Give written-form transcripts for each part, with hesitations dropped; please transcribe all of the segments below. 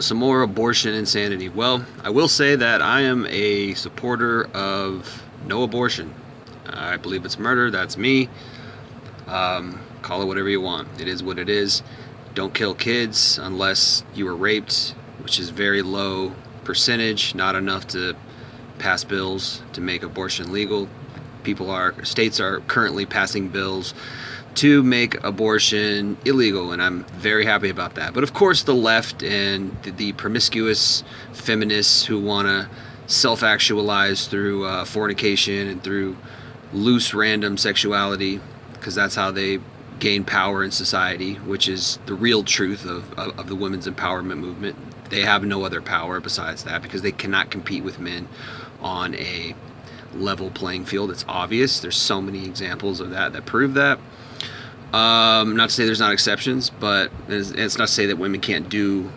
Some more abortion insanity. Well, I will say that I am a supporter of no abortion. I believe it's murder. That's me. Call it whatever you want. It is what it is. Don't kill kids unless you were raped, which is very low percentage, not enough to pass bills to make abortion legal. States are currently passing bills to make abortion illegal, and I'm very happy about that. But of course, the left and the promiscuous feminists who want to self-actualize through fornication and through loose, random sexuality, because that's how they gain power in society, which is the real truth of the women's empowerment movement. They have no other power besides that because they cannot compete with men on a level playing field. It's obvious. There's so many examples of that prove that. Not to say there's not exceptions, but it's not to say that women can't do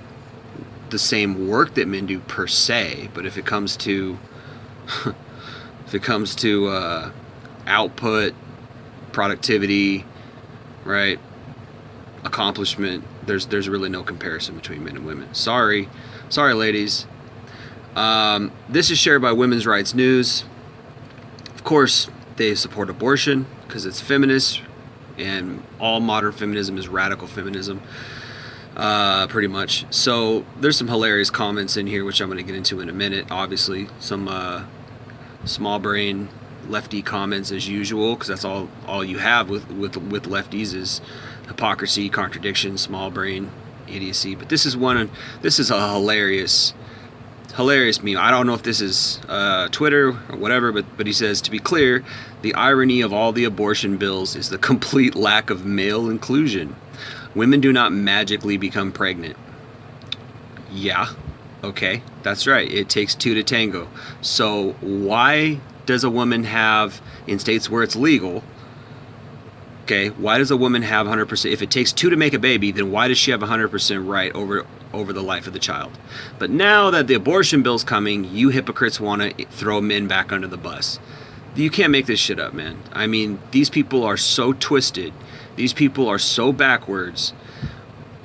the same work that men do per se. But if it comes to output, productivity, right, accomplishment, there's really no comparison between men and women. Sorry, ladies. This is shared by Women's Rights News. Of course, they support abortion because it's feminist. And all modern feminism is radical feminism, pretty much. So there's some hilarious comments in here, which I'm going to get into in a minute. Obviously, some small brain lefty comments as usual, because that's all you have with lefties is hypocrisy, contradiction, small brain idiocy. But this is a hilarious meme. I don't know if this is Twitter or whatever, but he says, to be clear, the irony of all the abortion bills is the complete lack of male inclusion. Women do not magically become pregnant. Yeah, okay, that's right. It takes two to tango. So why does a woman have, in states where it's legal, okay, why does a woman have 100%? If it takes two to make a baby, then why does she have 100% right over the life of the child? But now that the abortion bill's coming, you hypocrites want to throw men back under the bus. You can't make this shit up, man. I mean, these people are so twisted. These people are so backwards.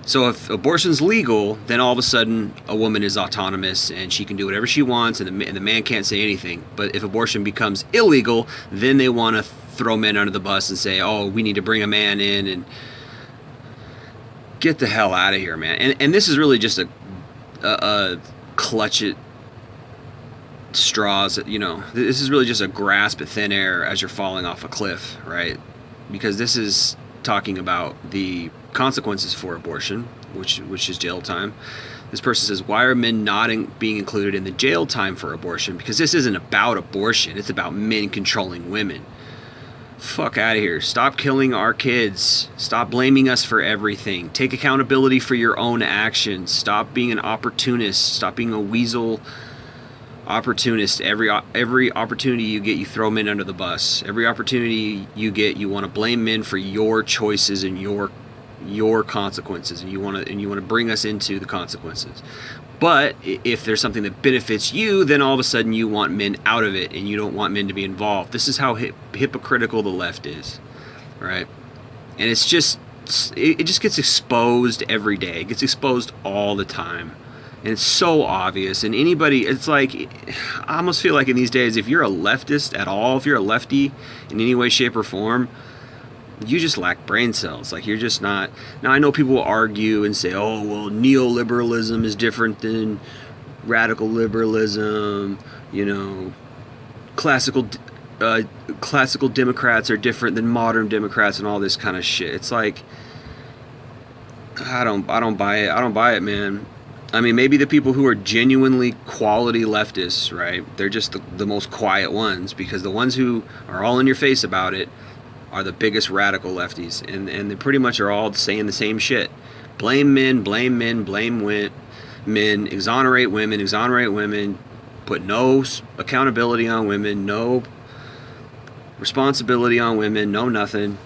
So if abortion's legal, then all of a sudden a woman is autonomous and she can do whatever she wants, and the man can't say anything. But if abortion becomes illegal, then they want to throw men under the bus and say, oh, we need to bring a man in and get the hell out of here, man. And this is really just a clutch at straws. You know, this is really just a grasp at thin air as you're falling off a cliff, right? Because this is talking about the consequences for abortion, which is jail time. This person says, why are men not being included in the jail time for abortion? Because this isn't about abortion. It's about men controlling women. Fuck out of here. Stop killing our kids. Stop blaming us for everything. Take accountability for your own actions. Stop being an opportunist. Stop being a weasel opportunist. Every opportunity you get, you throw men under the bus. Every opportunity you get, you want to blame men for your choices and your consequences, and you want to bring us into the consequences. But if there's something that benefits you, then all of a sudden you want men out of it and you don't want men to be involved. This is how hypocritical the left is, right? And it just gets exposed every day. It gets exposed all the time. And it's so obvious. And anybody, it's like, I almost feel like in these days, if you're a leftist at all, if you're a lefty in any way, shape, or form, you just lack brain cells. Like, you're just not. Now, I know people will argue and say, oh, well, neoliberalism is different than radical liberalism. You know, classical Democrats are different than modern Democrats and all this kind of shit. It's like, I don't buy it. I don't buy it, man. I mean, maybe the people who are genuinely quality leftists, right? They're just the most quiet ones, because the ones who are all in your face about it are the biggest radical lefties, and they pretty much are all saying the same shit. Blame men, blame men, exonerate women, put no accountability on women, no responsibility on women, no nothing.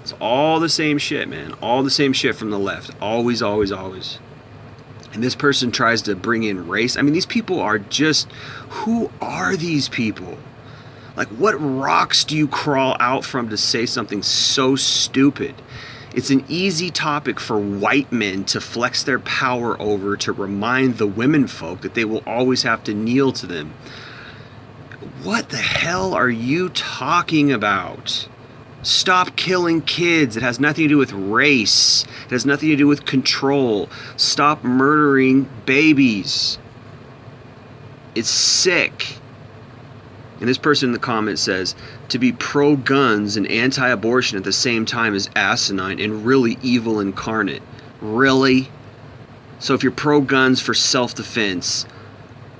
It's all the same shit, man. All the same shit from the left. Always, always, always. And this person tries to bring in race. I mean, these people are just, who are these people? Like, what rocks do you crawl out from to say something so stupid? It's an easy topic for white men to flex their power over, to remind the women folk that they will always have to kneel to them. What the hell are you talking about? Stop killing kids. It has nothing to do with race. It has nothing to do with control. Stop murdering babies. It's sick. And this person in the comments says, to be pro-guns and anti-abortion at the same time is asinine and really evil incarnate. Really? So if you're pro-guns for self-defense,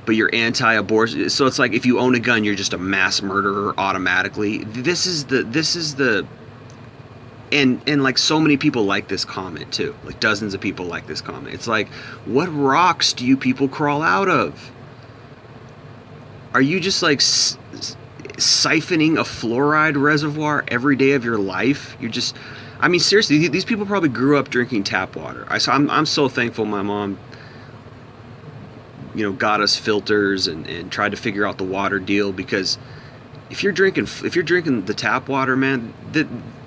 but you're anti-abortion, so it's like if you own a gun, you're just a mass murderer automatically. This is the and like so many people like this comment too. Like dozens of people like this comment. It's like, what rocks do you people crawl out of? Are you just like siphoning a fluoride reservoir every day of your life? You're just, I mean, seriously, these people probably grew up drinking tap water. I'm so thankful my mom, got us filters and tried to figure out the water deal, because if you're drinking the tap water, man,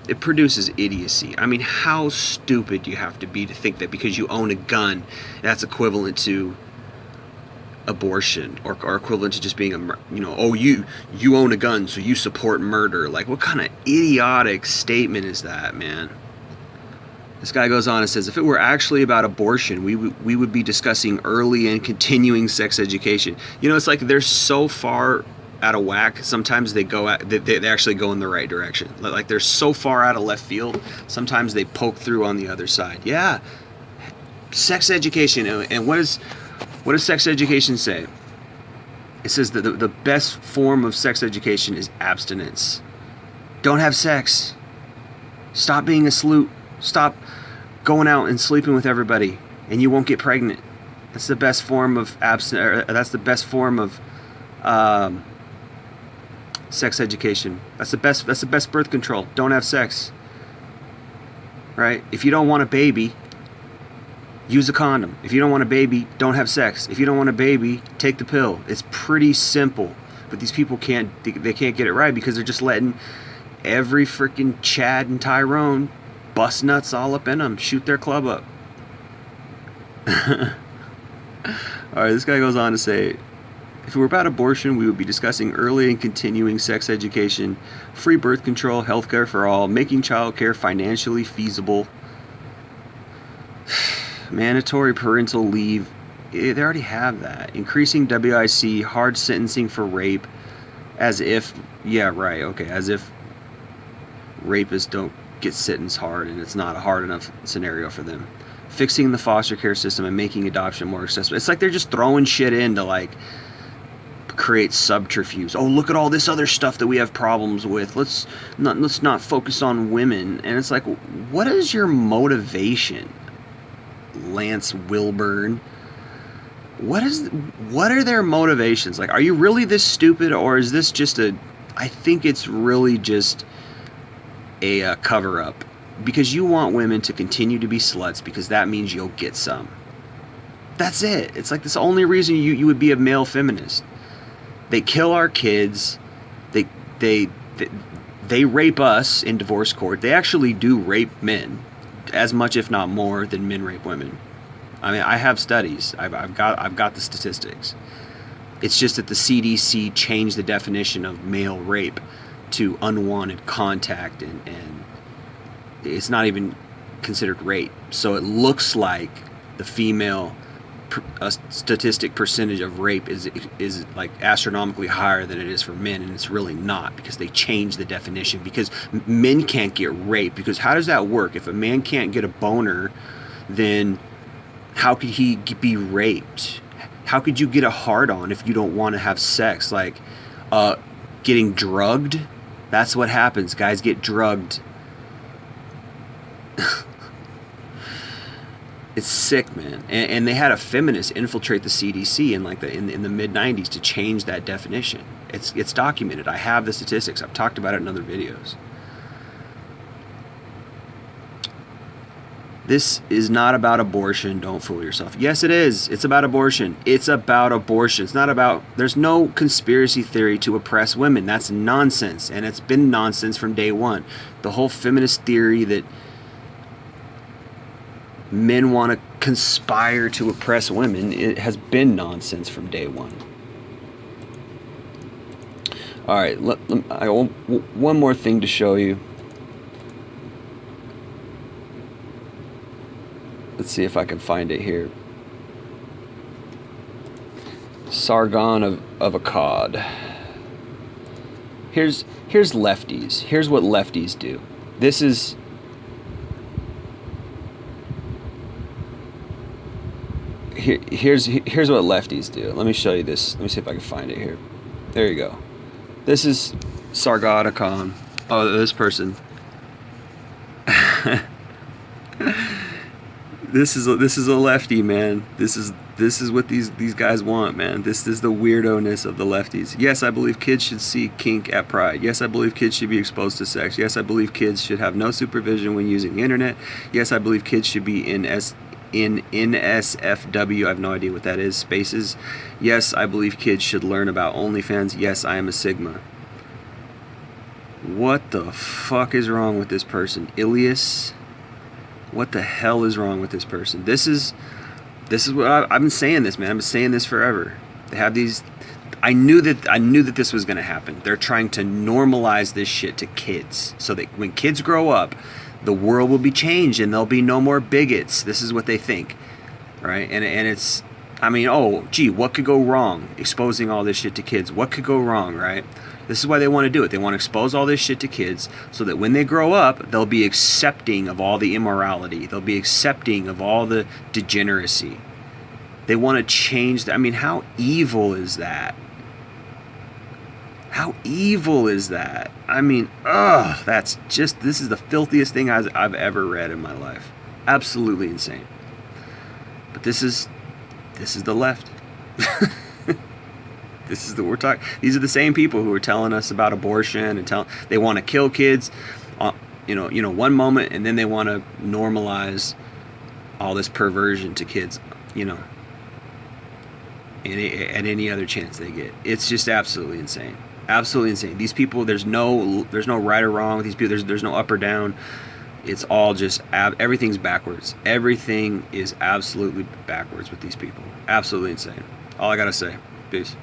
it produces idiocy. I mean, how stupid do you have to be to think that because you own a gun, that's equivalent to abortion, or equivalent to just being you own a gun, so you support murder. Like, what kind of idiotic statement is that, man? This guy goes on and says, if it were actually about abortion, we would be discussing early and continuing sex education. It's like they're so far out of whack. Sometimes they actually go in the right direction. Like they're so far out of left field. Sometimes they poke through on the other side. Yeah, sex education. And what does sex education say? It says that the best form of sex education is abstinence. Don't have sex. Stop being a sloot. Stop going out and sleeping with everybody, and you won't get pregnant. That's the best form of that's the best form of sex education. That's the best birth control. Don't have sex. Right? If you don't want a baby, use a condom. If you don't want a baby, don't have sex. If you don't want a baby, take the pill. It's pretty simple. But these people can't get it right, because they're just letting every freaking Chad and Tyrone bust nuts all up in them, shoot their club up. Alright, this guy goes on to say, if it were about abortion, we would be discussing early and continuing sex education, free birth control, healthcare for all, making childcare financially feasible, mandatory parental leave. They already have that. Increasing WIC, hard sentencing for rape, as if rapists don't get sentenced hard, and it's not a hard enough scenario for them. Fixing the foster care system and making adoption more accessible. It's like they're just throwing shit in to like create subterfuge. Oh, look at all this other stuff that we have problems with. Let's not focus on women. And it's like, what is your motivation, Lance Wilburn? What are their motivations? Like, are you really this stupid, or is this just I think it's really just a cover-up, because you want women to continue to be sluts, because that means you'll get some. That's it. It's like this only reason you would be a male feminist. They kill our kids. They rape us in divorce court. They actually do rape men as much, if not more, than men rape women. I mean, I have studies. I've got the statistics. It's just that the CDC changed the definition of male rape to unwanted contact, and it's not even considered rape. So it looks like the female statistic percentage of rape is like astronomically higher than it is for men, and it's really not, because they changed the definition, because men can't get raped. Because how does that work? If a man can't get a boner, then how could he be raped? How could you get a hard-on if you don't want to have sex? Like getting drugged? That's what happens. Guys get drugged. It's sick, man. And they had a feminist infiltrate the CDC in the mid 90s to change that definition. It's documented. I have the statistics. I've talked about it in other videos. This is not about abortion. Don't fool yourself. Yes, it is. It's about abortion. It's about abortion. It's not about... There's no conspiracy theory to oppress women. That's nonsense. And it's been nonsense from day one. The whole feminist theory that men want to conspire to oppress women. It has been nonsense from day one. All right, I want one more thing to show you. Let's see if I can find it here. Sargon of Akkad. Here's lefties. Here's what lefties do. This is here's what lefties do. Let me show you this. Let me see if I can find it here. There you go. This is Sargon of Akkad. Oh, this person. This is a lefty, man. This is what these guys want, man. This is the weirdo-ness of the lefties. Yes, I believe kids should see kink at Pride. Yes, I believe kids should be exposed to sex. Yes, I believe kids should have no supervision when using the internet. Yes, I believe kids should be in NSFW. I have no idea what that is. Spaces. Yes, I believe kids should learn about OnlyFans. Yes, I am a Sigma. What the fuck is wrong with this person? Ilias? What the hell is wrong with this person? This is what I've been saying this, man. I've been saying this forever. They have these. I knew that this was going to happen. They're trying to normalize this shit to kids, so that when kids grow up, the world will be changed and there'll be no more bigots. This is what they think, right? And it's, I mean, oh, gee, what could go wrong? Exposing all this shit to kids. What could go wrong, right? This is why they want to do it. They want to expose all this shit to kids so that when they grow up, they'll be accepting of all the immorality. They'll be accepting of all the degeneracy. They want to change. I mean, how evil is that? How evil is that? I mean, this is the filthiest thing I've ever read in my life. Absolutely insane. But this is the left. These are the same people who are telling us about abortion and they want to kill kids, one moment, and then they want to normalize all this perversion to kids, at any other chance they get. It's just absolutely insane. Absolutely insane. These people, there's no right or wrong with these people. There's no up or down. It's all just everything's backwards. Everything is absolutely backwards with these people. Absolutely insane. All I gotta say. Peace.